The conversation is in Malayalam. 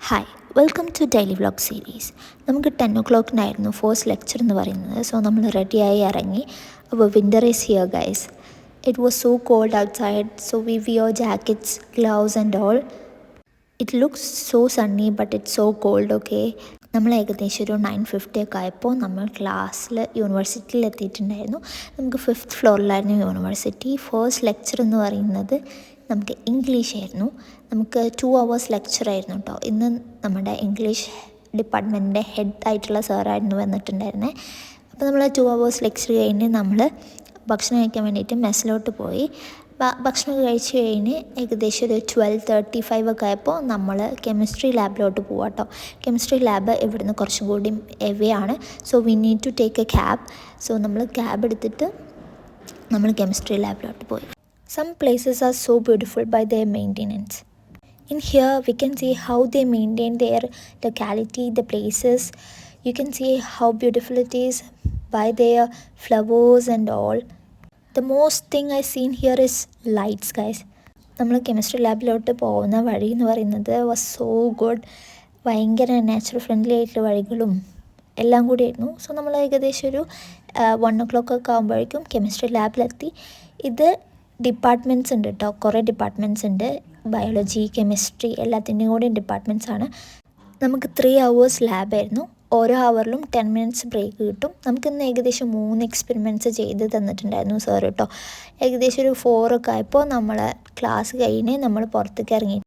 Hi welcome to daily vlog series. നമുക്ക് 10 o'clock ഫസ്റ്റ് ലെക്ചർ എന്ന് പറയുന്നത്. സോ നമ്മൾ റെഡിയായി ഇറങ്ങി. അപ്പോൾ winter is here guys. It was so cold outside, so we wear jackets, gloves and all. It looks so sunny but it's so cold. Okay, നമ്മൾ ഏകദേശം ഒരു 9:50 ഒക്കെ ആയപ്പോൾ നമ്മൾ യൂണിവേഴ്സിറ്റിയിൽ എത്തിയിട്ടുണ്ടായിരുന്നു. നമുക്ക് 5th ഫ്ലോറിലായിരുന്നു യൂണിവേഴ്സിറ്റി. ഫസ്റ്റ് ലെക്ചർ എന്ന് പറയുന്നത് നമുക്ക് ഇംഗ്ലീഷ് ആയിരുന്നു. നമുക്ക് 2 hours ലെക്ചർ ആയിരുന്നു കേട്ടോ. ഇന്ന് നമ്മുടെ ഇംഗ്ലീഷ് ഡിപ്പാർട്ട്മെൻറ്റിൻ്റെ ഹെഡ് ആയിട്ടുള്ള സാറായിരുന്നു വന്നിട്ടുണ്ടായിരുന്നത്. അപ്പോൾ നമ്മൾ 2 hours ലെക്ചർ കഴിഞ്ഞ് നമ്മൾ ഭക്ഷണം കഴിക്കാൻ വേണ്ടിയിട്ട് മെസ്സിലോട്ട് പോയി. ഭക്ഷണം കഴിച്ച് കഴിഞ്ഞ് ഏകദേശം ഒരു 12:35 ഒക്കെ ആയപ്പോൾ നമ്മൾ കെമിസ്ട്രി ലാബിലോട്ട് പോവാം കേട്ടോ. കെമിസ്ട്രി ലാബ് ഇവിടുന്ന് കുറച്ചും കൂടി എവേ ആണ്. So we need to take a cab. So നമ്മൾ ക്യാബ് എടുത്തിട്ട് നമ്മൾ കെമിസ്ട്രി ലാബിലോട്ട് പോയി. Some places are so beautiful by their maintenance. In here we can see how they maintain their locality, the places. You can see how beautiful it is by their flowers and all. The most thing I seen here is lights guys. നമ്മൾ കെമിസ്ട്രി ലാബിലോട്ട് പോകുന്ന വഴി എന്ന് പറയുന്നത് വാസ് സോ ഗുഡ്. ഭയങ്കര നാച്ചുറൽ ഫ്രണ്ട്ലി ആയിട്ടുള്ള വഴികളും എല്ലാം കൂടിയായിരുന്നു. സോ നമ്മൾ ഏകദേശം ഒരു 1 o'clock ഒക്കെ ആകുമ്പോഴേക്കും കെമിസ്ട്രി ലാബിലെത്തി. ഇത് ഡിപ്പാർട്ട്മെൻറ്റ്സ് ഉണ്ട് കേട്ടോ, കുറേ ഡിപ്പാർട്ട്മെൻറ്റ്സ് ഉണ്ട്. ബയോളജി, കെമിസ്ട്രി എല്ലാത്തിൻ്റെയും കൂടി ഡിപ്പാർട്ട്മെൻറ്റ്സ് ആണ്. നമുക്ക് 3 hours ലാബായിരുന്നു. ഓരോ ഹവറിലും 10 minutes ബ്രേക്ക് കിട്ടും. നമുക്കിന്ന് ഏകദേശം 3 എക്സ്പെരിമെൻറ്റ്സ് ചെയ്ത് തന്നിട്ടുണ്ടായിരുന്നു സാർ കേട്ടോ. ഏകദേശം ഒരു 4 ഒക്കെ ആയപ്പോൾ നമ്മൾ ക്ലാസ് കഴിഞ്ഞ് നമ്മൾ പുറത്തേക്ക് ഇറങ്ങി.